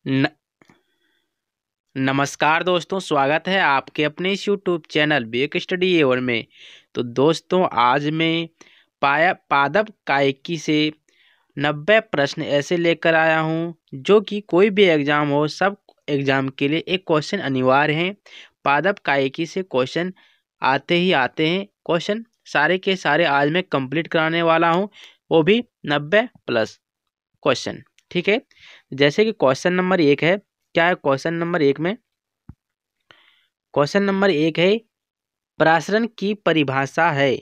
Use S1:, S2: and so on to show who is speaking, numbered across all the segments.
S1: न, नमस्कार दोस्तों, स्वागत है आपके अपने इस यूट्यूब चैनल बेक स्टडी एवर में। तो दोस्तों, आज मैं पादप कायिकी से 90 प्रश्न ऐसे लेकर आया हूं जो कि कोई भी एग्जाम हो, सब एग्जाम के लिए एक क्वेश्चन अनिवार्य है। पादप कायिकी से क्वेश्चन आते ही आते हैं। क्वेश्चन सारे के सारे आज मैं कंप्लीट कराने वाला हूं, वो भी 90 प्लस क्वेश्चन। ठीक है, जैसे कि क्वेश्चन नंबर 1 है। क्या है क्वेश्चन नंबर 1 में? क्वेश्चन नंबर 1 है, परासरण की परिभाषा है।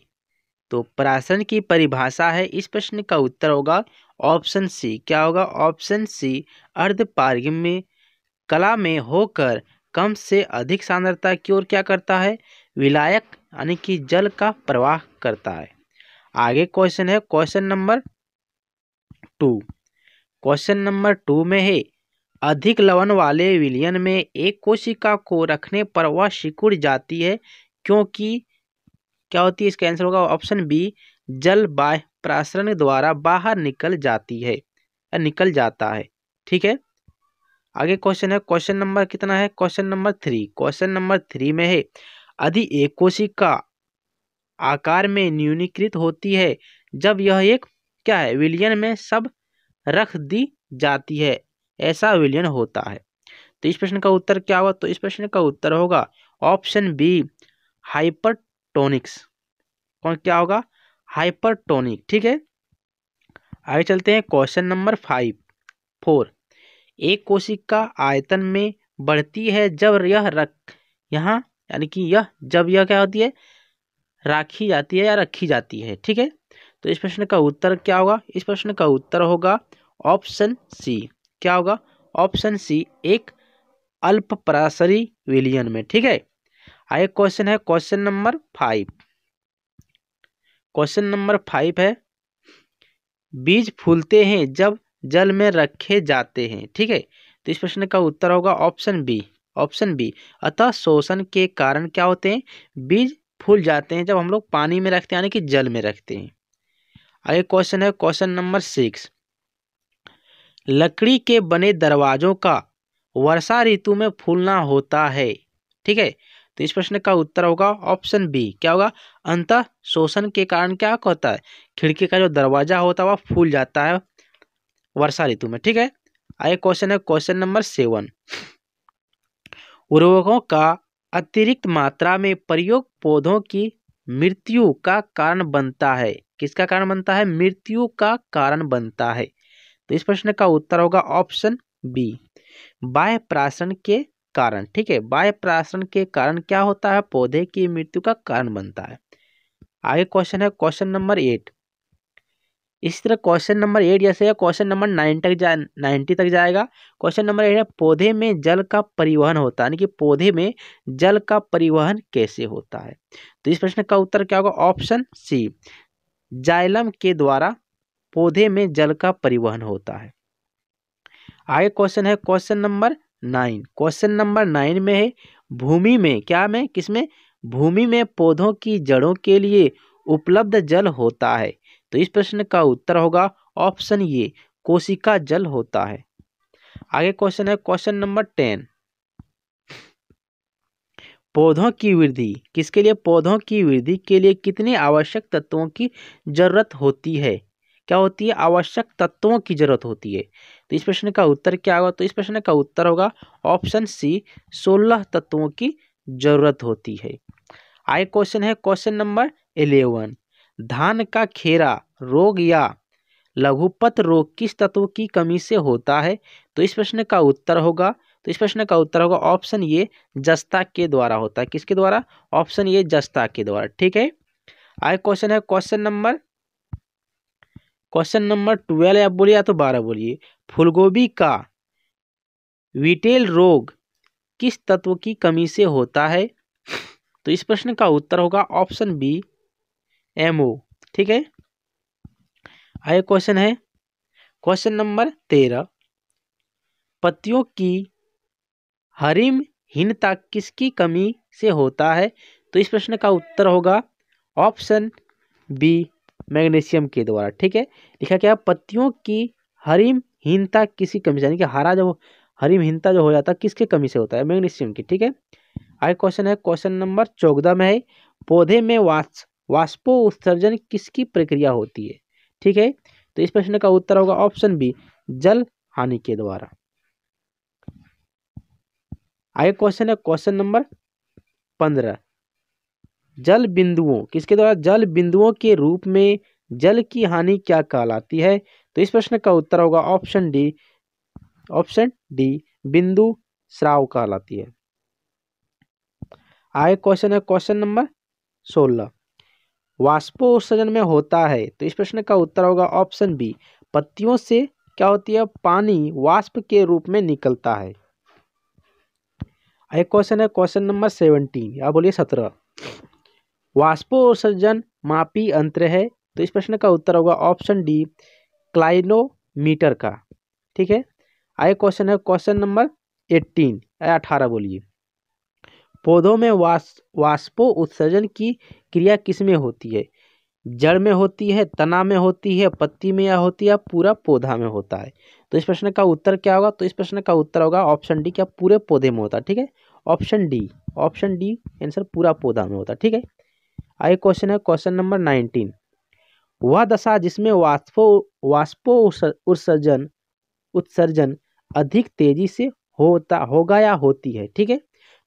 S1: तो परासरण की परिभाषा है, इस प्रश्न का उत्तर होगा ऑप्शन सी। क्या होगा? ऑप्शन सी। अर्धपारगम्य कला में होकर कम से अधिक सांद्रता की ओर क्या करता है? विलायक यानी कि जल का प्रवाह करता है। आगे क्वेश्चन है क्वेश्चन नंबर 2। क्वेश्चन नंबर 2 में है, अधिक लवण वाले विलयन में एक कोशिका को रखने पर वह सिकुड़ जाती है क्योंकि क्या होती है? इसका आंसर होगा ऑप्शन बी, जल बाह्य प्रसारण द्वारा बाहर निकल जाती है या निकल जाता है। ठीक है, आगे क्वेश्चन है क्वेश्चन नंबर कितना है? Question number 3। क्वेश्चन नंबर 3 में है, यदि एक कोशिका आकार में न्यूनीकृत होती है जब यह एक क्या है? विलयन में सब रख दी जाती है, ऐसा विलयन होता है। तो इस प्रश्न का उत्तर क्या होगा? तो इस प्रश्न का उत्तर होगा ऑप्शन बी, हाइपरटोनिक्स। कौन क्या होगा? हाइपरटोनिक। ठीक है, आगे चलते हैं क्वेश्चन नंबर 4। एक कोशिका आयतन में बढ़ती है जब यह यहाँ यानी कि यह जब यह क्या होती है? राखी जाती है या रखी जाती है। ठीक है, तो इस प्रश्न का उत्तर क्या होगा? इस प्रश्न का उत्तर होगा ऑप्शन सी। क्या होगा? ऑप्शन सी, एक अल्प परासरी विलयन में। ठीक है, आगे क्वेश्चन है क्वेश्चन नंबर 5। क्वेश्चन नंबर 5 है, बीज फूलते हैं जब जल में रखे जाते हैं। ठीक है, तो इस प्रश्न का उत्तर होगा ऑप्शन बी। ऑप्शन बी, अतः शोषण के कारण क्या होते हैं? बीज फूल जाते हैं जब हम लोग पानी में रखते हैं यानी कि जल में रखते हैं। आगे क्वेश्चन है क्वेश्चन नंबर 6। लकड़ी के बने दरवाजों का वर्षा ऋतु में फूलना होता है। ठीक है, तो इस प्रश्न का उत्तर होगा ऑप्शन बी। क्या होगा? अंतः शोषण के कारण क्या होता है? खिड़की का जो दरवाजा होता है वह फूल जाता है वर्षा ऋतु में। ठीक है, आगे क्वेश्चन है क्वेश्चन नंबर 7। उर्वरकों का अतिरिक्त मात्रा में प्रयोग पौधों की मृत्यु का कारण बनता है। किसका कारण बनता है? मृत्यु का कारण बनता है। तो इस प्रश्न का उत्तर होगा ऑप्शन बी, बाह्य प्राशन के कारण। ठीक है, बाह्य प्राशन के कारण क्या होता है? पौधे की मृत्यु का कारण बनता है। आगे क्वेश्चन है क्वेश्चन नंबर 8। इस तरह क्वेश्चन नंबर 8 जैसे क्वेश्चन नंबर 90 तक जाएगा। क्वेश्चन नंबर 8 है, पौधे में जल का परिवहन होता है, यानी कि पौधे में जल का परिवहन कैसे होता है? तो इस प्रश्न का उत्तर क्या होगा? ऑप्शन सी, जाइलम के द्वारा पौधे में जल का परिवहन होता है। आगे क्वेश्चन है क्वेश्चन नंबर 9। क्वेश्चन नंबर 9 में है, भूमि में क्या में किसमें? भूमि में पौधों की जड़ों के लिए उपलब्ध जल होता है। तो इस प्रश्न का उत्तर होगा ऑप्शन ए, कोशिका जल होता है। आगे क्वेश्चन है क्वेश्चन नंबर 10। पौधों की वृद्धि किसके लिए? पौधों की वृद्धि के लिए कितने आवश्यक तत्वों की जरूरत होती है? क्या होती है? आवश्यक तत्वों की जरूरत होती है। तो इस प्रश्न का उत्तर क्या होगा? तो इस प्रश्न का उत्तर होगा ऑप्शन सी, 16 तत्वों की जरूरत होती है। आगे क्वेश्चन है क्वेश्चन नंबर 11। धान का खेरा रोग या लघुपत रोग किस तत्व की कमी से होता है? तो इस प्रश्न का उत्तर होगा ऑप्शन ये, जस्ता के द्वारा होता है। किसके द्वारा? ऑप्शन ये, जस्ता के द्वारा। ठीक है, आगे क्वेश्चन है क्वेश्चन नंबर 12 या बोलिए या तो 12 बोलिए। फूलगोभी का विटेल रोग किस तत्व की कमी से होता है? तो इस प्रश्न का उत्तर होगा ऑप्शन बी, एमओ। ठीक है, आगे क्वेश्चन है क्वेश्चन नंबर 13। पत्तियों की हरिमहीनता किसकी कमी से होता है? तो इस प्रश्न का उत्तर होगा ऑप्शन बी, मैग्नीशियम के द्वारा। ठीक है, लिखा क्या? पत्तियों की हरिमहीनता किसी कमी से, यानी कि हरिमहीनता जो हो जाता है किसके कमी से होता है? मैग्नीशियम की। ठीक है, आगे क्वेश्चन है, क्वेश्चन नंबर 14 में है, पौधे में वाष्पो उत्सर्जन किसकी प्रक्रिया होती है? ठीक है, तो इस प्रश्न का उत्तर होगा ऑप्शन बी, जल हानि के द्वारा। आगे क्वेश्चन है, क्वेश्चन नंबर 15, जल बिंदुओं किसके द्वारा, जल बिंदुओं के रूप में जल की हानि क्या कहलाती है? तो इस प्रश्न का उत्तर होगा ऑप्शन डी, ऑप्शन डी, बिंदु स्राव कहलाती है। आगे क्वेश्चन है, क्वेश्चन नंबर 16, वाष्पो उत्सर्जन में होता है, तो इस प्रश्न का उत्तर होगा ऑप्शन बी, पत्तियों से क्या होती है, पानी वाष्प के रूप में निकलता है। एक क्वेश्चन है, क्वेश्चन नंबर 17 या बोलिए 17, वाष्पो उत्सर्जन मापी यंत्र है, तो इस प्रश्न का उत्तर होगा ऑप्शन डी, क्लाइनोमीटर का। ठीक है, आगे क्वेश्चन है, क्वेश्चन नंबर 18 या 18 बोलिए, पौधों में वाष्पो उत्सर्जन की क्रिया किसमें होती है? जड़ में होती है, तना में होती है, पत्ती में या होती है, पूरा पौधा में होता है? तो इस प्रश्न का उत्तर क्या होगा? तो इस प्रश्न का उत्तर होगा ऑप्शन डी, क्या पूरे पौधे में होता है? ठीक है, option D, option D answer, पूरा पौधा में होता है। ठीक है, आगे क्वेश्चन है, क्वेश्चन नंबर 19, वह दशा जिसमें वाष्पो उत्सर्जन उत्सर्जन अधिक तेजी से होगा या होती है? ठीक है,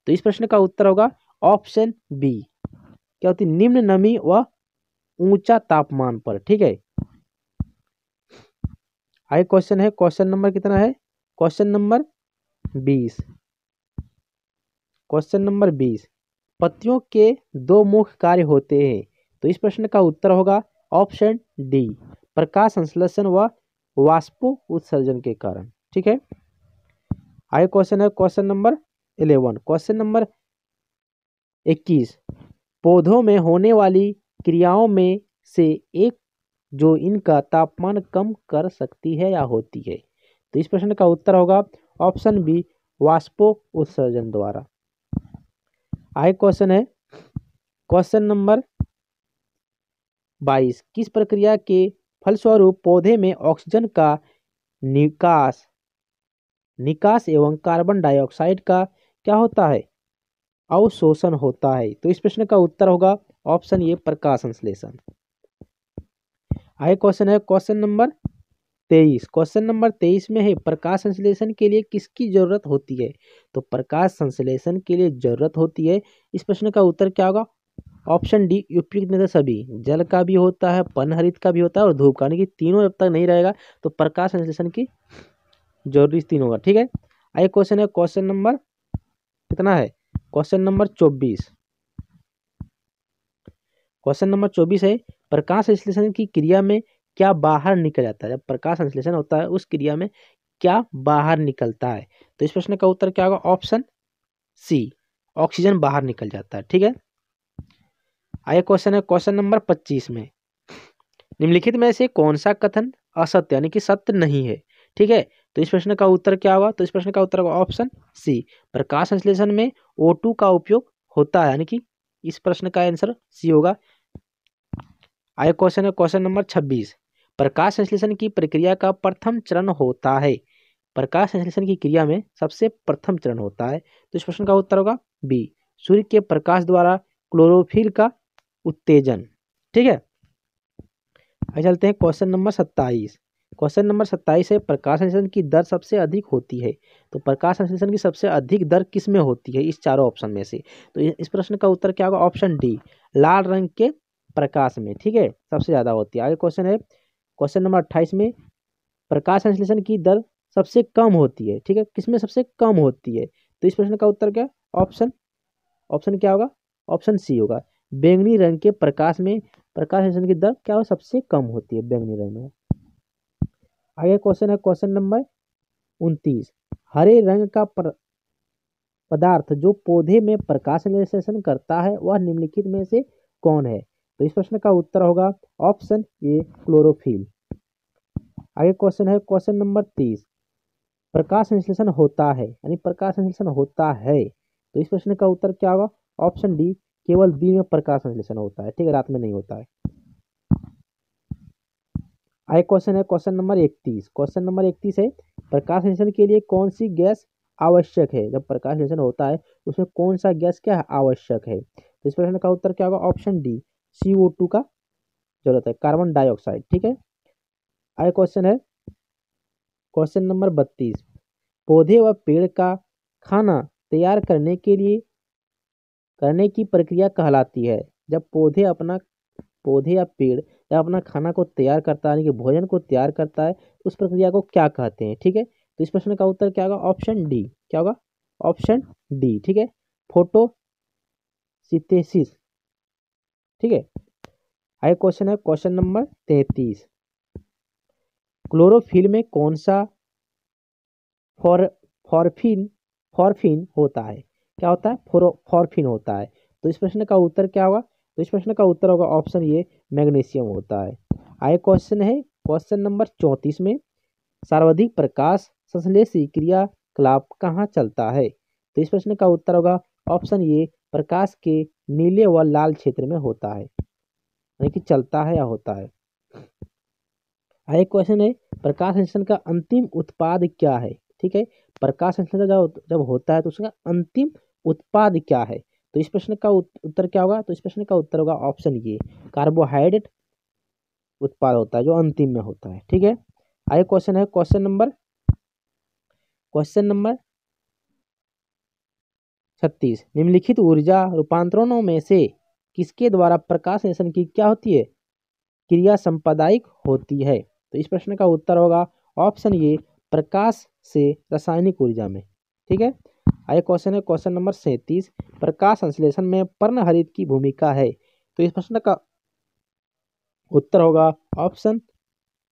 S1: तो इस प्रश्न का उत्तर होगा ऑप्शन बी, क्या होती है, निम्न नमी व ऊंचा तापमान पर। ठीक है, आगे क्वेश्चन है, क्वेश्चन नंबर कितना है, क्वेश्चन नंबर 20, क्वेश्चन नंबर 20, पत्तियों के दो मुख्य कार्य होते हैं, तो इस प्रश्न का उत्तर होगा ऑप्शन डी, प्रकाश संश्लेषण व वाष्पो उत्सर्जन के कारण। ठीक है, आगे क्वेश्चन है, क्वेश्चन नंबर 11, क्वेश्चन नंबर 21, पौधों में होने वाली क्रियाओं में से एक जो इनका तापमान कम कर सकती है या होती है? तो इस प्रश्न का उत्तर होगा ऑप्शन बी, वाष्पो उत्सर्जन द्वारा। आगे क्वेश्चन है, क्वेश्चन नंबर 22, किस प्रक्रिया के फलस्वरूप पौधे में ऑक्सीजन का निकास निकास एवं कार्बन डाइऑक्साइड का क्या होता है, अवशोषण होता है? तो इस प्रश्न का उत्तर होगा ऑप्शन ए, प्रकाश संश्लेषण। आगे क्वेश्चन है, क्वेश्चन नंबर 23, क्वेश्चन नंबर 23 में है, प्रकाश संश्लेषण के लिए किसकी जरूरत होती है? तो प्रकाश संश्लेषण के लिए जरूरत होती है, इस प्रश्न का उत्तर क्या होगा ऑप्शन डी, उपयुक्त में से सभी, जल का भी होता है, पनहरित का भी होता है और धूप का, यानी कि तीनों जब तक नहीं रहेगा तो प्रकाश संश्लेषण की जरूरी तीन होगा। ठीक है, आगे क्वेश्चन है, क्वेश्चन नंबर कितना है, क्वेश्चन नंबर 24, क्वेश्चन नंबर 24 है, प्रकाश संश्लेषण की क्रिया में क्या बाहर निकल जाता है? जब प्रकाश संश्लेषण होता है उस क्रिया में क्या बाहर निकलता है? तो इस प्रश्न का उत्तर क्या होगा ऑप्शन सी, ऑक्सीजन बाहर निकल जाता है। ठीक है, आगे क्वेश्चन है, क्वेश्चन नंबर 25 में, निम्नलिखित में से कौन सा कथन असत्य यानी कि सत्य नहीं है? ठीक है, तो इस प्रश्न का उत्तर क्या होगा? तो इस प्रश्न का उत्तर होगा ऑप्शन सी, प्रकाश संश्लेषण में O2 का उपयोग होता है, यानी कि इस प्रश्न का आंसर सी होगा। आगे क्वेश्चन है, क्वेश्चन नंबर 26, प्रकाश संश्लेषण की प्रक्रिया का प्रथम चरण होता है, प्रकाश संश्लेषण की क्रिया में सबसे प्रथम चरण होता है, तो इस प्रश्न का उत्तर होगा बी, सूर्य के प्रकाश द्वारा क्लोरोफिल का उत्तेजन। ठीक है, आगे चलते हैं, क्वेश्चन नंबर 27, क्वेश्चन नंबर 27 है, प्रकाश संश्लेषण की दर सबसे अधिक होती है, तो प्रकाश संश्लेषण की सबसे अधिक दर किस में होती है इस चारों ऑप्शन में से? तो इस प्रश्न का उत्तर क्या होगा ऑप्शन डी, लाल रंग के प्रकाश में। ठीक है, सबसे ज्यादा होती है। आगे क्वेश्चन है, क्वेश्चन नंबर 28 में, प्रकाश संश्लेषण की दर सबसे कम होती है, ठीक है, किसमें सबसे कम होती है? तो इस प्रश्न का उत्तर क्या, ऑप्शन ऑप्शन क्या होगा, ऑप्शन सी होगा, बैंगनी रंग के प्रकाश में प्रकाश संश्लेषण की दर क्या हो, सबसे कम होती है बैंगनी रंग में। आगे क्वेश्चन है, क्वेश्चन नंबर 29, हरे रंग का पदार्थ जो पौधे में प्रकाश संश्लेषण करता है वह निम्नलिखित में से कौन है? तो इस प्रश्न का उत्तर होगा ऑप्शन ए, क्लोरोफिल। आगे क्वेश्चन है, क्वेश्चन नंबर 30, प्रकाश संश्लेषण होता है यानी प्रकाश संश्लेषण होता है, तो इस प्रश्न का उत्तर क्या होगा ऑप्शन डी, केवल दिन में प्रकाश संश्लेषण होता है। ठीक है, रात में नहीं होता है। आगे क्वेश्चन है क्वेश्चन नंबर 31। क्वेश्चन नंबर 31 है, प्रकाश संश्लेषण के लिए कौन सी गैस आवश्यक है? जब प्रकाश संश्लेषण होता है उसमें कौन सा गैस क्या है आवश्यक है? तो इस प्रश्न का उत्तर क्या होगा? ऑप्शन डी, CO2 का जरूरत है, कार्बन डाइऑक्साइड। ठीक है। आगे क्वेश्चन है क्वेश्चन नंबर 32, पौधे व पेड़ का खाना तैयार करने की प्रक्रिया कहलाती है। जब पौधे या पेड़ या अपना खाना को तैयार करता है, यानी कि भोजन को तैयार करता है, उस प्रक्रिया को क्या कहते हैं? ठीक है। तो इस प्रश्न का उत्तर क्या होगा? Option D. क्या होगा? Option D. ठीक है, फोटोसिंथेसिस। ठीक है। आगे क्वेश्चन है क्वेश्चन नंबर 33, क्लोरोफिल में कौन सा फॉर फॉर्फिन फॉर्फिन होता है? क्या होता है? फॉर्फिन होता है। तो इस प्रश्न का उत्तर क्या होगा? तो इस प्रश्न का उत्तर होगा ऑप्शन ये, मैग्नीशियम होता है। आगे क्वेश्चन है क्वेश्चन नंबर 34 में, सर्वाधिक प्रकाश संश्लेषी क्रियाकलाप कहाँ चलता है? तो इस प्रश्न का उत्तर होगा ऑप्शन ये, प्रकाश के नीले व लाल क्षेत्र में होता है, यानी कि चलता है या होता है। आगे क्वेश्चन है, प्रकाश संश्लेषण का अंतिम उत्पाद क्या है? ठीक है, प्रकाश संश्लेषण जब होता है तो उसका अंतिम उत्पाद क्या है? तो इस प्रश्न का उत्तर क्या होगा? तो इस प्रश्न का उत्तर होगा ऑप्शन ये, कार्बोहाइड्रेट उत्पाद होता है जो अंतिम में होता है। ठीक है। आगे क्वेश्चन है क्वेश्चन नंबर 36, निम्नलिखित ऊर्जा रूपांतरणों में से किसके द्वारा प्रकाश संश्लेषण की क्या होती है? क्रिया सांप्रदायिक होती है। तो इस प्रश्न का उत्तर होगा ऑप्शन ये, प्रकाश से रासायनिक ऊर्जा में। ठीक है। आगे क्वेश्चन है क्वेश्चन नंबर 37, प्रकाश संश्लेषण में पर्णहरित की भूमिका है। तो इस प्रश्न का उत्तर होगा ऑप्शन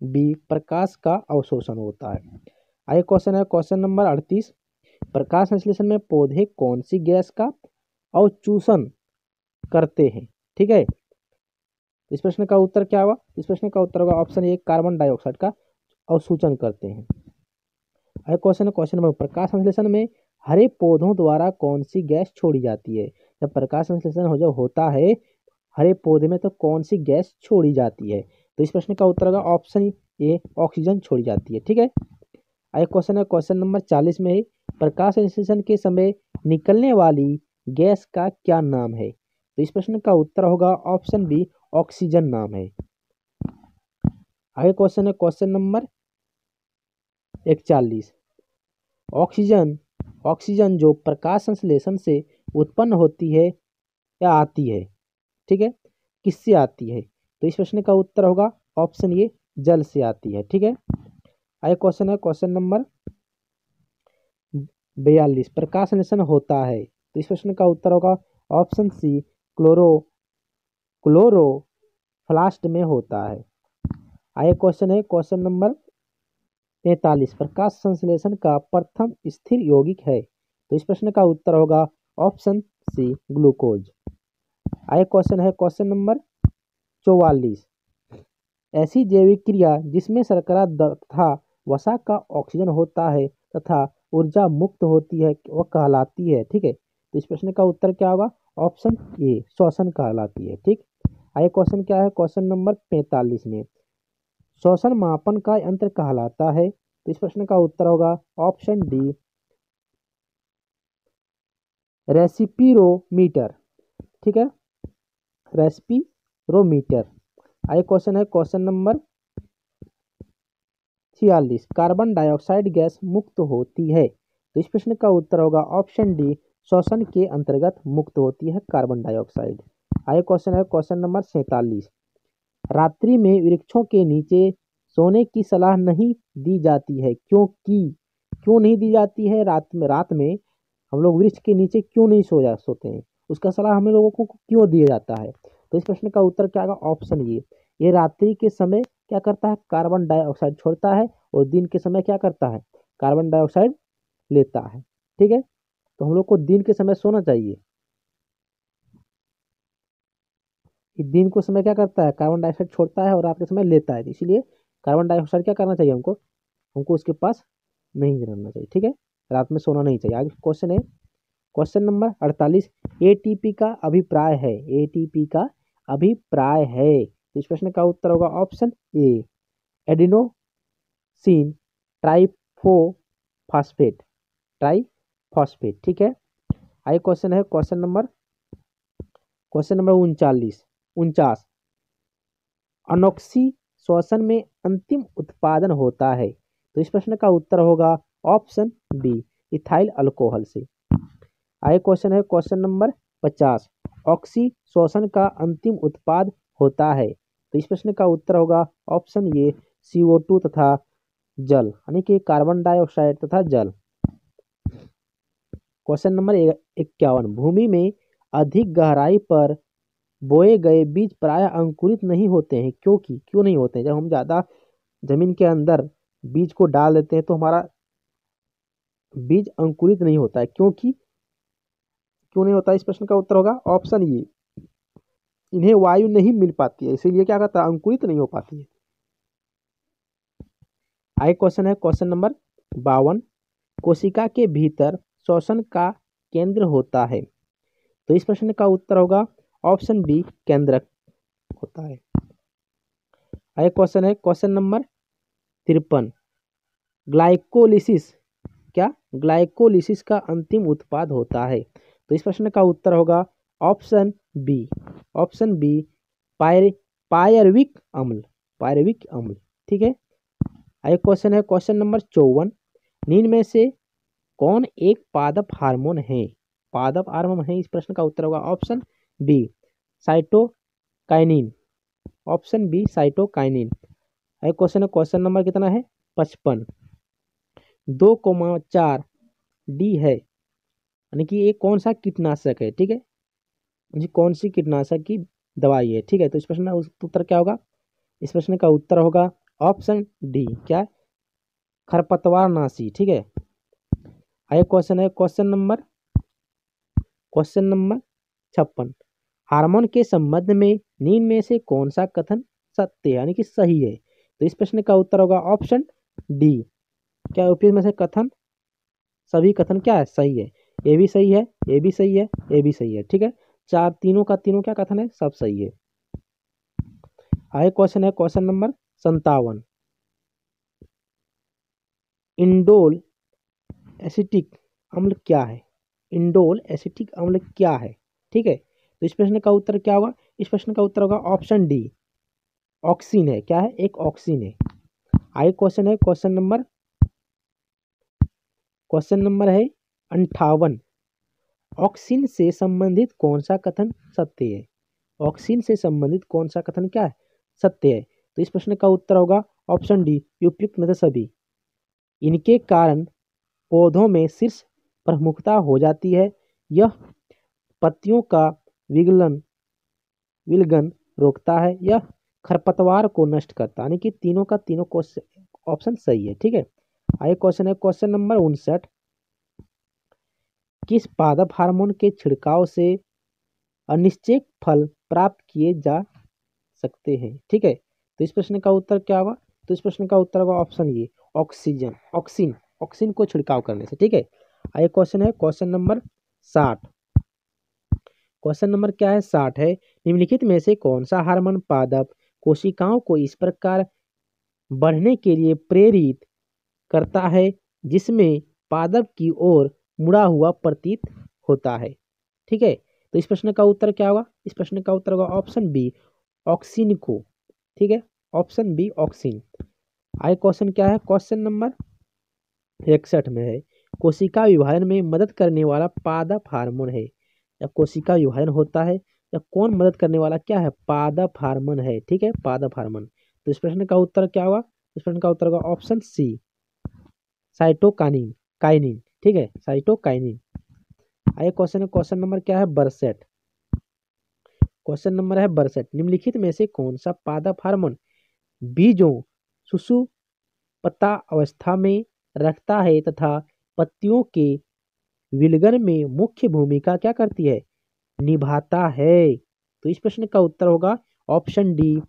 S1: बी, प्रकाश का अवशोषण होता है। आगे क्वेश्चन है क्वेश्चन नंबर 38, प्रकाश संश्लेषण में पौधे कौन सी गैस का अवशोषण करते हैं? ठीक है। इस प्रश्न का उत्तर क्या होगा? इस प्रश्न का उत्तर होगा ऑप्शन ए, कार्बन डाइऑक्साइड का अवशोषण करते हैं। अगला क्वेश्चन है क्वेश्चन नंबर, प्रकाश संश्लेषण में हरे पौधों द्वारा कौन सी गैस छोड़ी जाती है? जब प्रकाश संश्लेषण जब होता है हरे पौधे में तो कौन सी गैस छोड़ी जाती है? तो इस प्रश्न का उत्तर होगा ऑप्शन ए, ऑक्सीजन छोड़ी जाती है। ठीक है। अगला क्वेश्चन है क्वेश्चन नंबर 40 में, प्रकाश संश्लेषण के समय निकलने वाली गैस का क्या नाम है? तो इस प्रश्न का उत्तर होगा ऑप्शन बी, ऑक्सीजन नाम है। आगे क्वेश्चन है क्वेश्चन नंबर 41, ऑक्सीजन ऑक्सीजन जो प्रकाश संश्लेषण से उत्पन्न होती है या आती है, ठीक है, किससे आती है? तो इस प्रश्न का उत्तर होगा ऑप्शन ये, जल से आती है। ठीक है। आगे क्वेश्चन है क्वेश्चन नंबर 42, प्रकाश संश्लेषण होता है। तो इस प्रश्न का उत्तर होगा ऑप्शन सी, क्लोरो फ्लास्ट में होता है। आगे क्वेश्चन है क्वेश्चन नंबर 43, प्रकाश संश्लेषण का प्रथम स्थिर यौगिक है। तो इस प्रश्न का उत्तर होगा ऑप्शन सी, ग्लूकोज। आगे क्वेश्चन है क्वेश्चन नंबर 44, ऐसी जैविक क्रिया जिसमें शर्करा तथा वसा का ऑक्सीजन होता है तथा ऊर्जा मुक्त होती है वह कहलाती है। ठीक है। तो इस प्रश्न का उत्तर क्या होगा? ऑप्शन ए, श्वसन कहलाती है। ठीक। आगे क्वेश्चन क्या है क्वेश्चन नंबर 45 में, श्वसन मापन का यंत्र कहलाता है। तो इस प्रश्न का उत्तर होगा ऑप्शन डी, रेसिपिरोमीटर। ठीक है, रेस्पिरोमीटर। आगे क्वेश्चन है question number 46, carbon dioxide gas मुक्त होती है। तो इस प्रश्न का उत्तर होगा ऑप्शन डी, श्वसन के अंतर्गत मुक्त होती है कार्बन डाइऑक्साइड। आगे क्वेश्चन है क्वेश्चन नंबर 47, रात्रि में वृक्षों के नीचे सोने की सलाह नहीं दी जाती है, क्यों नहीं दी जाती है? रात में हम लोग वृक्ष के नीचे क्यों नहीं सोते हैं, उसका सलाह हमें लोगों को क्यों दिया जाता है? तो इस प्रश्न का उत्तर क्या होगा? ऑप्शन ये रात्रि के समय क्या करता है? कार्बन डाइऑक्साइड छोड़ता है और दिन के समय क्या करता है? कार्बन डाइऑक्साइड लेता है। ठीक है। तो हम लोग को दिन के समय सोना चाहिए। दिन को समय क्या करता है? कार्बन डाइऑक्साइड छोड़ता है और रात के समय लेता है, इसीलिए कार्बन डाइऑक्साइड क्या करना चाहिए हमको? हमको उसके पास नहीं रहना चाहिए। ठीक है, रात में सोना नहीं चाहिए। आगे क्वेश्चन है क्वेश्चन नंबर 48, एटीपी का अभिप्राय है। एटीपी का अभिप्राय है। तो इस प्रश्न का उत्तर होगा ऑप्शन ए, एडिनोसिन ट्राइफोफॉस्फेट, ट्राइफॉस्फेट, ठीक है। आगे क्वेश्चन है क्वेश्चन नंबर 49। अनोक्सी श्वसन में अंतिम उत्पादन होता है, तो इस प्रश्न का उत्तर होगा ऑप्शन बी, इथाइल अल्कोहल से। आगे क्वेश्चन है क्वेश्चन नंबर 50। ऑक्सी श्वसन का अंतिम उत्पाद होता है, तो इस प्रश्न का उत्तर होगा ऑप्शन ए, CO2 तथा जल, यानी कि कार्बन डाइऑक्साइड तथा जल। Question number 51। भूमि में अधिक गहराई पर बोए गए बीज प्रायः अंकुरित नहीं होते हैं, क्यों नहीं होते हैं? जब हम ज़्यादा जमीन के अंदर बीज को डाल देते हैं तो हमारा बीज अंकुरित नहीं होता है, क्यों नहीं होता? इस प्रश्न का उत्तर होगा ऑप्शन ए, इन्हें वायु नहीं मिल पाती है, इसीलिए क्या कहता है, अंकुरित नहीं हो पाती है। आगे क्वेश्चन है क्वेश्चन नंबर 52। कोशिका के भीतर श्वसन का केंद्र होता है, तो इस प्रश्न का उत्तर होगा ऑप्शन बी, केंद्रक होता है। आगे क्वेश्चन है क्वेश्चन नंबर 53। ग्लाइकोलिसिस का अंतिम उत्पाद होता है, तो इस प्रश्न का उत्तर होगा ऑप्शन बी, पायरविक अम्ल, ठीक है। आगे क्वेश्चन है क्वेश्चन नंबर 54। निम्न में से कौन एक पादप हार्मोन है? इस प्रश्न का उत्तर होगा option B, cytokinin, option B, cytokinin. आगे क्वेश्चन नंबर कितना है? 55। 2,4 डी है, यानी कि ये कौन सा कीटनाशक है, ठीक है, जी कौन सी कीटनाशक की दवाई है, ठीक है। तो इस प्रश्न का उत्तर क्या होगा? इस प्रश्न का उत्तर होगा ऑप्शन डी, क्या, खरपतवार नाशी, ठीक है। आगे क्वेश्चन है क्वेश्चन नंबर 56। हार्मोन के संबंध में निम्न में से कौन सा कथन सत्य है, यानी कि सही है? तो इस प्रश्न का उत्तर होगा ऑप्शन डी, क्या उपयुक्त में से कथन, सभी कथन क्या है, सही है। ए भी सही है, ए भी सही है, ए भी सही है, ठीक है। तीनों क्या कथन है, सब सही है। आगे क्वेश्चन है क्वेश्चन नंबर 57। इंडोल एसिटिक अम्ल क्या है? इंडोल एसिटिक अम्ल क्या है, ठीक है। तो इस प्रश्न का उत्तर क्या होगा? इस प्रश्न का उत्तर होगा ऑप्शन डी, ऑक्सीन है, क्या है, एक ऑक्सीन है। आगे क्वेश्चन है क्वेश्चन नंबर है 58। ऑक्सीन से संबंधित कौन सा कथन सत्य है? ऑक्सीन से संबंधित कौन सा कथन क्या है, सत्य है? तो इस प्रश्न का उत्तर होगा ऑप्शन डी, उपयुक्त में से सभी। इनके कारण पौधों में शीर्ष प्रमुखता हो जाती है, यह पत्तियों का विलगन रोकता है, यह खरपतवार को नष्ट करता है, यानी कि तीनों का तीनों ऑप्शन सही है, ठीक है। आगे क्वेश्चन है क्वेश्चन नंबर 59। किस पादप हार्मोन के छिड़काव से अनिश्चित फल प्राप्त किए जा सकते हैं, ठीक है। तो इस प्रश्न का उत्तर क्या होगा? तो इस प्रश्न का उत्तर होगा ऑप्शन ए, ऑक्सीन को छिड़काव करने से, ठीक है। आगे क्वेश्चन है क्वेश्चन नंबर 60। क्वेश्चन नंबर क्या है? 60 है। निम्नलिखित में से कौन सा हार्मोन पादप कोशिकाओं को इस प्रकार बढ़ने के लिए प्रेरित करता है जिसमें पादप की ओर मुड़ा हुआ प्रतीत होता है, ठीक है। तो इस प्रश्न का उत्तर क्या होगा? इस प्रश्न का उत्तर होगा ऑप्शन बी, ऑक्सीन को, ठीक है, ऑप्शन बी, ऑक्सीन। आगे क्वेश्चन क्या है? क्वेश्चन नंबर 61 में है, कोशिका विभाजन में मदद करने वाला पादप हार्मोन है, या कोशिका विभाजन होता है, या कौन मदद करने वाला क्या है, पादप हार्मोन है, ठीक है, पादप हार्मोन। तो इस प्रश्न का उत्तर क्या होगा? इस प्रश्न का उत्तर होगा ऑप्शन सी, साइटोकाइनिन, ठीक है, साइटोकाइनिन। आगे क्वेश्चन है क्वेश्चन नंबर क्या है? 62। क्वेश्चन नंबर है 62। निम्नलिखित में से कौन सा पादप हार्मोन बीजों सुषुप्ता अवस्था में रखता है तथा पत्तियों के विलगन में मुख्य भूमिका क्या करती है, निभाता है? तो इस प्रश्न का उत्तर होगा ऑप्शन डी,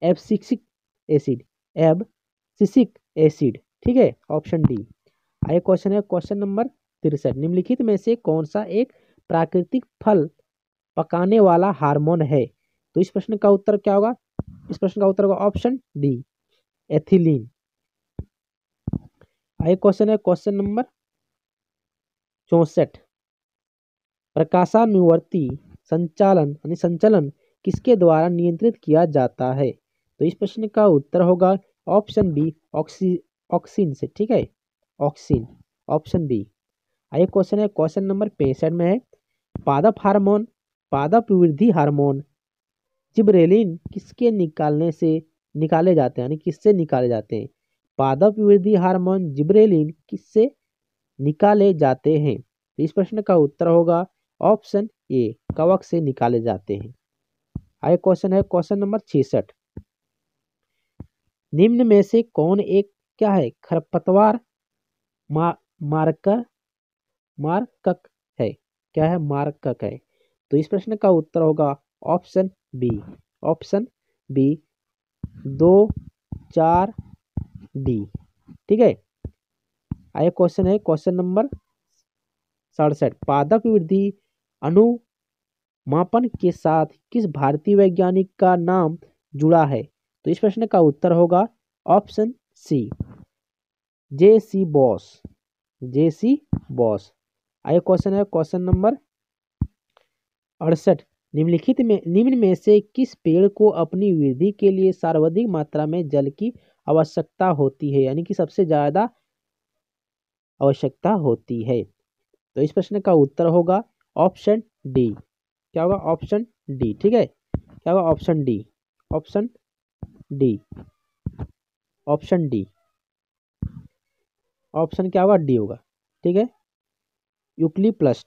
S1: एब्सिसिक एसिड, ठीक है, ऑप्शन डी। आगे क्वेश्चन है क्वेश्चन नंबर 63। निम्नलिखित में से कौन सा एक प्राकृतिक फल पकाने वाला हार्मोन है? तो इस प्रश्न का उत्तर क्या होगा? इस प्रश्न का उत्तर होगा ऑप्शन डी, एथिलीन। आगे क्वेश्चन है क्वेश्चन नंबर 64। प्रकाशानुवर्ती संचालन यानी संचलन किसके द्वारा नियंत्रित किया जाता है? तो इस प्रश्न का उत्तर होगा ऑप्शन बी, ऑक्सीन से। ठीक है, ऑक्सीन, ऑप्शन बी। आगे क्वेश्चन है क्वेश्चन नंबर 65 में है पादप हार्मोन, पादप वृद्धि हार्मोन जिबरेलिन किसके निकाले जाते हैं, यानी किससे निकाले जाते हैं? पादप वृद्धि हार्मोन जिबरेलिन किससे निकाले जाते हैं? तो इस प्रश्न का उत्तर होगा ऑप्शन ए, कवक से निकाले जाते हैं। आगे क्वेश्चन है क्वेश्चन नंबर 66। निम्न में से कौन एक क्या है खरपतवार मारकर मारकक है? क्या है? मारकक है। तो इस प्रश्न का उत्तर होगा option B, option B 2, 4, D. ठीक है। आगे क्वेश्चन है क्वेश्चन नंबर 67। पादप वृद्धि अनुमापन के साथ किस भारतीय वैज्ञानिक का नाम जुड़ा है? तो इस प्रश्न का उत्तर होगा option C, J C. Bose, J C. Bose. आगे क्वेश्चन है क्वेश्चन नंबर 68। निम्न में से किस पेड़ को अपनी वृद्धि के लिए सर्वाधिक मात्रा में जल की आवश्यकता होती है, यानी कि सबसे ज्यादा आवश्यकता होती है? तो इस प्रश्न का उत्तर होगा ऑप्शन डी। क्या होगा? Option D. ठीक है, क्या होगा? Option D, option D, option D, option क्या होगा? डी होगा। ठीक है, यूक्लिप्टस।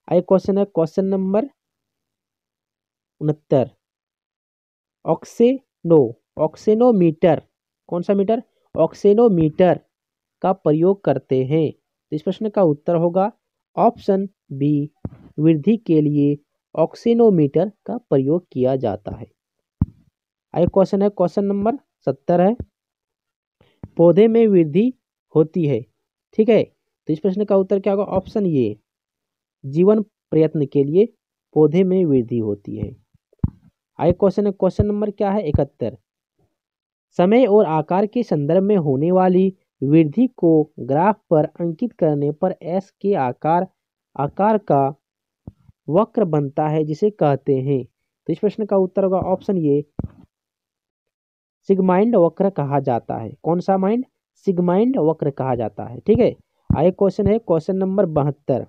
S1: आगे क्वेश्चन है क्वेश्चन नंबर 69। ऑक्सेनोमीटर, कौन सा मीटर? ऑक्सेनोमीटर का प्रयोग करते हैं? तो इस प्रश्न का उत्तर होगा ऑप्शन बी, वृद्धि के लिए ऑक्सेनोमीटर का प्रयोग किया जाता है। आगे क्वेश्चन है क्वेश्चन नंबर 70 है पौधे में वृद्धि होती है। ठीक है, तो इस प्रश्न का उत्तर क्या होगा? ऑप्शन ए, जीवन प्रयत्न के लिए पौधे में वृद्धि होती है। आगे क्वेश्चन है क्वेश्चन नंबर क्या है? 71। समय और आकार के संदर्भ में होने वाली वृद्धि को ग्राफ पर अंकित करने पर एस के आकार का वक्र बनता है जिसे कहते हैं? तो इस प्रश्न का उत्तर होगा ऑप्शन ए, सिगमाइंड वक्र कहा जाता है। कौन सा माइंड? सिगमाइंड वक्र कहा जाता है। ठीक है। आगे क्वेश्चन है क्वेश्चन नंबर 72।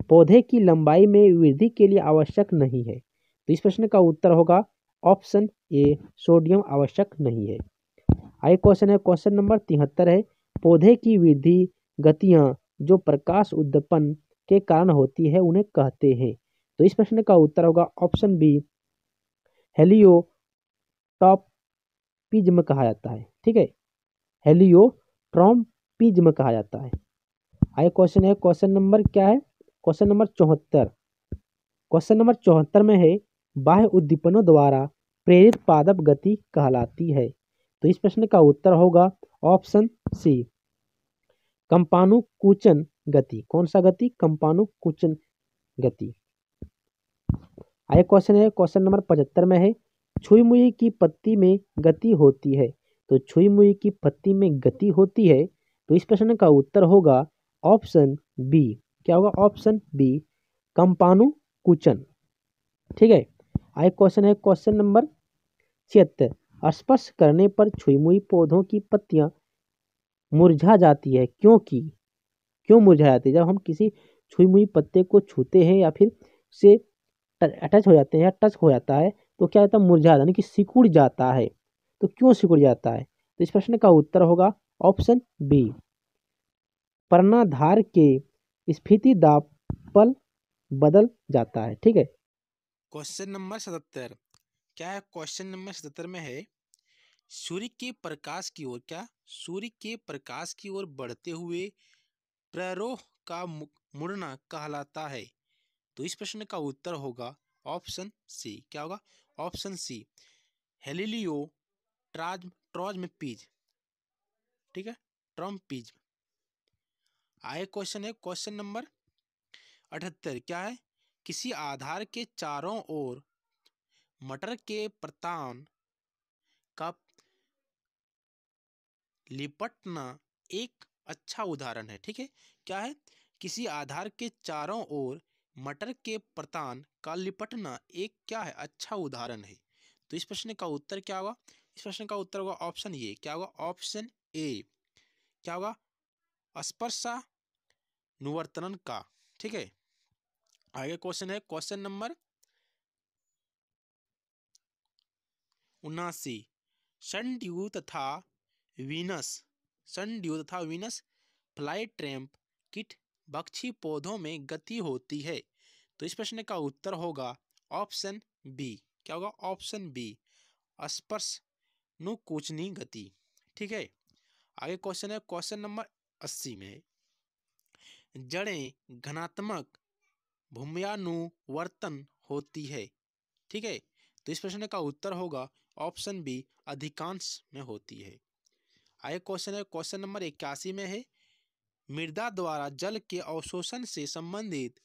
S1: पौधे की लंबाई में वृद्धि के लिए आवश्यक नहीं है। तो इस प्रश्न का उत्तर होगा ऑप्शन ए, सोडियम आवश्यक नहीं है। आगे क्वेश्चन है क्वेश्चन नंबर 73 है पौधे की वृद्धि गतियां जो प्रकाश उद्दीपन के कारण होती है उन्हें कहते हैं? तो इस प्रश्न का उत्तर होगा ऑप्शन बी, हेलियोटॉपिज्म कहा जाता है। ठीक है, हेलियोट्रॉपिज्म कहा जाता है। आगे क्वेश्चन है क्वेश्चन नंबर क्या है? Question number 74। क्वेश्चन नंबर 74 में है बाह्य उद्दीपनों द्वारा प्रेरित पादप गति कहलाती है? तो इस प्रश्न का उत्तर होगा ऑप्शन सी, कंपानुकुचन गति। कौन सा गति? कंपानुकुचन गति। आगे क्वेश्चन है क्वेश्चन नंबर 75 में है छुई मुई की पत्ती में गति होती है? तो छुई मुई की पत्ती में गति होती है, तो इस प्रश्न का उत्तर होगा ऑप्शन बी। क्या होगा? ऑप्शन बी, कंपानुकुचन। ठीक है। आगे क्वेश्चन है क्वेश्चन नंबर 76। स्पर्श करने पर छुई मुई पौधों की पत्तियां मुरझा जाती है क्यों मुरझा जाती है? जब हम किसी छुई मुई पत्ते को छूते हैं या फिर से अटैच हो जाते हैं या टच हो जाता है तो क्या होता है? मुरझा जाता है, यानी कि सिकुड़ जाता है। तो क्यों सिकुड़ जाता है? तो इस प्रश्न का उत्तर होगा ऑप्शन बी, पर्णाधार के स्फीति दाब पल बदल जाता है। ठीक है। क्वेश्चन नंबर 77 क्या है? क्वेश्चन नंबर 77 में है सूर्य के प्रकाश की ओर सूर्य के प्रकाश की ओर बढ़ते हुए प्ररोह का मुड़ना कहलाता है? तो इस प्रश्न का उत्तर होगा ऑप्शन सी। क्या होगा? ऑप्शन सी, हेलिलियो ट्रॉज्मपीज। ठीक है, ट्रॉम्पीज। आगे क्वेश्चन है क्वेश्चन नंबर 78 क्या है? किसी आधार के चारों ओर मटर के प्रतान का लिपटना एक अच्छा उदाहरण है। ठीक है, क्या है? किसी आधार के चारों ओर मटर के परतान का लिपटना एक क्या है? अच्छा उदाहरण है। तो इस प्रश्न का उत्तर क्या होगा? इस प्रश्न का उत्तर होगा ऑप्शन ए। क्या होगा? Option A. क्या होगा? स्पर्शानुवर्तन का। ठीक है, आगे क्वेश्चन है क्वेश्चन नंबर 79। सनड्यू तथा वीनस सनड्यू तथा वीनस फ्लाई ट्रैम्प किट बख्शी पौधों में गति होती है। तो इस प्रश्न का उत्तर होगा ऑप्शन बी। क्या होगा? ऑप्शन बी, स्पर्शनुकूचनी गति। ठीक है, आगे क्वेश्चन है क्वेश्चन नंबर 80 में। जड़ें घनात्मक भूम्यानुवर्तन होती है। ठीक है, तो इस प्रश्न का उत्तर होगा ऑप्शन बी, अधिकांश में होती है। आगे क्वेश्चन है क्वेश्चन नंबर 81 में है। मृदा द्वारा जल के अवशोषण से संबंधित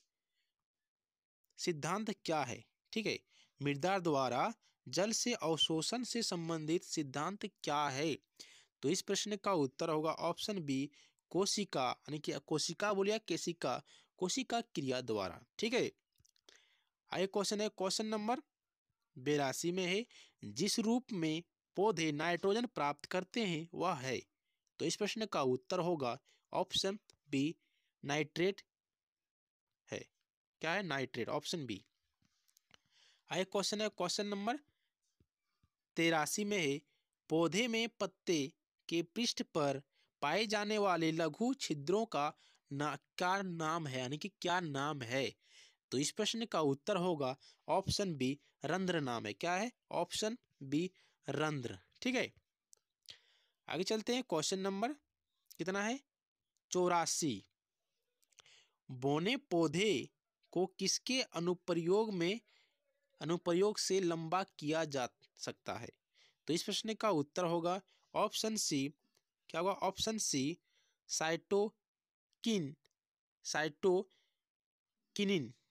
S1: सिद्धांत क्या है? ठीक है, मृदा द्वारा जल से अवशोषण से संबंधित सिद्धांत क्या है? तो इस प्रश्न का उत्तर होगा ऑप्शन बी, कोशिका, यानी कि कोशिका बोलिए केशिका, कोशिका क्रिया द्वारा। ठीक है, आगे क्वेश्चन है क्वेश्चन नंबर 82 में है। जिस रूप में पौधे नाइट्रोजन प्राप्त करते हैं वह है। तो इस प्रश्न का उत्तर होगा ऑप्शन बी, नाइट्रेट है। क्या है? Nitrate, option B. आगे क्वेश्चन है क्वेश्चन नंबर 83 में है। पौधे में पत्ते के पृष्ठ पर पाए जाने वाले लघु छिद्रों का क्या नाम है? यानी कि क्या नाम है? तो इस प्रश्न का उत्तर होगा ऑप्शन बी, रंध्र नाम है। क्या है? ऑप्शन बी, रंध्र। ठीक है, आगे चलते हैं क्वेश्चन नंबर कितना है? 84। बोने पौधे को किसके अनुप्रयोग से लंबा किया जा सकता है? तो इस प्रश्न का उत्तर होगा ऑप्शन सी। क्या होगा? Option C, cytokinin.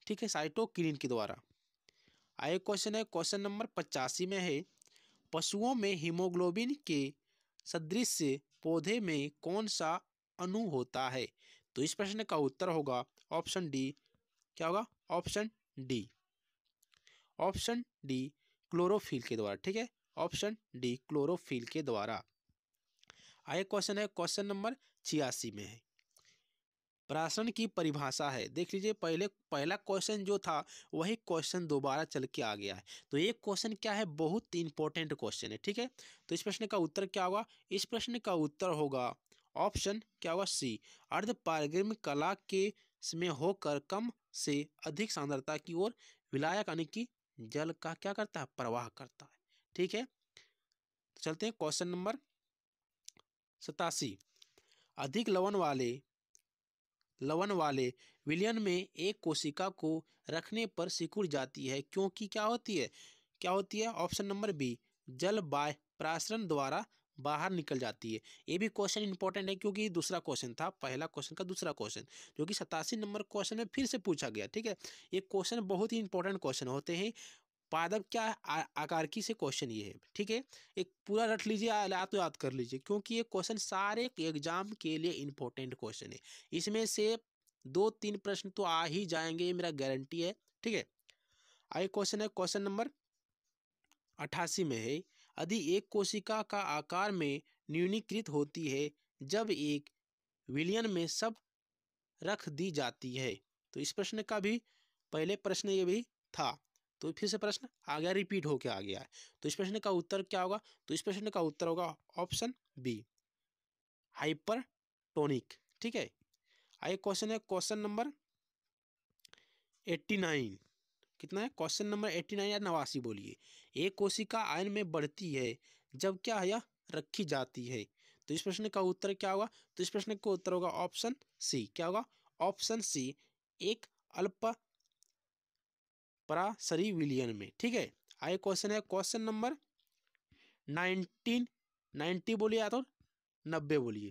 S1: ठीक है, साइटोकिनिन के द्वारा। आगे क्वेश्चन है क्वेश्चन नंबर 85 में है। पशुओं में हीमोग्लोबिन के सदृश पौधे में कौन सा अणु होता है? तो इस प्रश्न का उत्तर होगा ऑप्शन डी। क्या होगा? Option D, option D, chlorophyll के द्वारा। ठीक है, ऑप्शन डी, क्लोरोफिल के द्वारा। आगे क्वेश्चन है क्वेश्चन नंबर 86 में है। प्राशन की परिभाषा है। देख लीजिए, पहला क्वेश्चन जो था वही क्वेश्चन दोबारा चल के आ गया है। तो ये क्वेश्चन क्या है? बहुत इंपॉर्टेंट क्वेश्चन है। ठीक है, तो इस प्रश्न का उत्तर क्या होगा? इस प्रश्न का उत्तर होगा ऑप्शन क्या होगा? सी, अर्ध पारगम्य कला के में होकर कम से अधिक सांद्रता की ओर विलायक यानी कि जल का क्या करता है? प्रवाह करता है। ठीक है, तो चलते हैं क्वेश्चन नंबर 87। अधिक लवण वाले विलयन में एक कोशिका को रखने पर सिकुड़ जाती है क्योंकि क्या होती है? क्या होती है? ऑप्शन नंबर बी, जल बाह्य प्रासरण द्वारा बाहर निकल जाती है। ये भी क्वेश्चन इंपॉर्टेंट है क्योंकि दूसरा क्वेश्चन था, पहला क्वेश्चन का दूसरा क्वेश्चन, जो कि 87 नंबर क्वेश्चन में फिर से पूछा गया। ठीक है, ये क्वेश्चन बहुत ही इंपॉर्टेंट क्वेश्चन होते हैं। पादप क्या है? आकारकी से क्वेश्चन ये है। ठीक है, एक पूरा रट लीजिए, याद तो याद कर लीजिए, क्योंकि ये क्वेश्चन सारे एग्जाम के लिए इंपॉर्टेंट क्वेश्चन है। इसमें से 2-3 प्रश्न तो आ ही जाएंगे, ये मेरा गारंटी है। ठीक है, आगे क्वेश्चन है क्वेश्चन नंबर 88 में है। यदि एक कोशिका का आकार में न्यूनीकृत होती है जब एक विलयन में सब रख दी जाती है। तो इस प्रश्न का भी पहले प्रश्न ये भी था, तो फिर से प्रश्न आ गया, रिपीट होके आ गया है। तो इस प्रश्न का उत्तर क्या होगा? तो इस प्रश्न का उत्तर होगा ऑप्शन बी, हाइपरटोनिक। ठीक है, आगे क्वेश्चन है क्वेश्चन नंबर 89। कितना है? क्वेश्चन नंबर 89 या 89 बोलिए। एक कोशिका आयन में बढ़ती है जब क्या है? यह रखी जाती है। तो इस प्रश्न का उत्तर क्या होगा? तो इस प्रश्न का उत्तर होगा ऑप्शन सी। क्या होगा? ऑप्शन सी, एक अल्प परासरी विलयन में। ठीक है, आगे क्वेश्चन है क्वेश्चन नंबर 90 बोलिए या तो 90 बोलिए।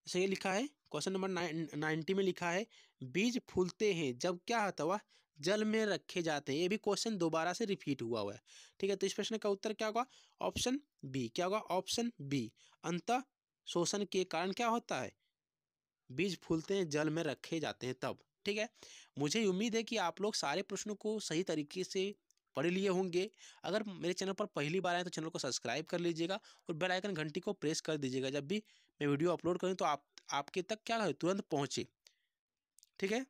S1: जैसे ये लिखा है क्वेश्चन नंबर 90 में लिखा है, बीज फूलते हैं जब क्या होता है? वह
S2: जल में रखे जाते हैं। ये भी क्वेश्चन दोबारा से रिपीट हुआ है। ठीक है, तो इस प्रश्न का उत्तर क्या होगा? Option B. क्या होगा? Option B. अंतः शोषण के कारण क्या होता है? बीज फूलते हैं, जल में रखे जाते हैं तब। ठीक है, मुझे उम्मीद है कि आप लोग सारे प्रश्नों को सही तरीके से पढ़ लिए होंगे। अगर मेरे चैनल पर पहली बार आए तो चैनल को सब्सक्राइब कर लीजिएगा और बेल आइकन घंटी को प्रेस कर दीजिएगा। जब भी मैं वीडियो अपलोड करूँ तो आपके तक क्या है, तुरंत पहुँचे। ठीक है।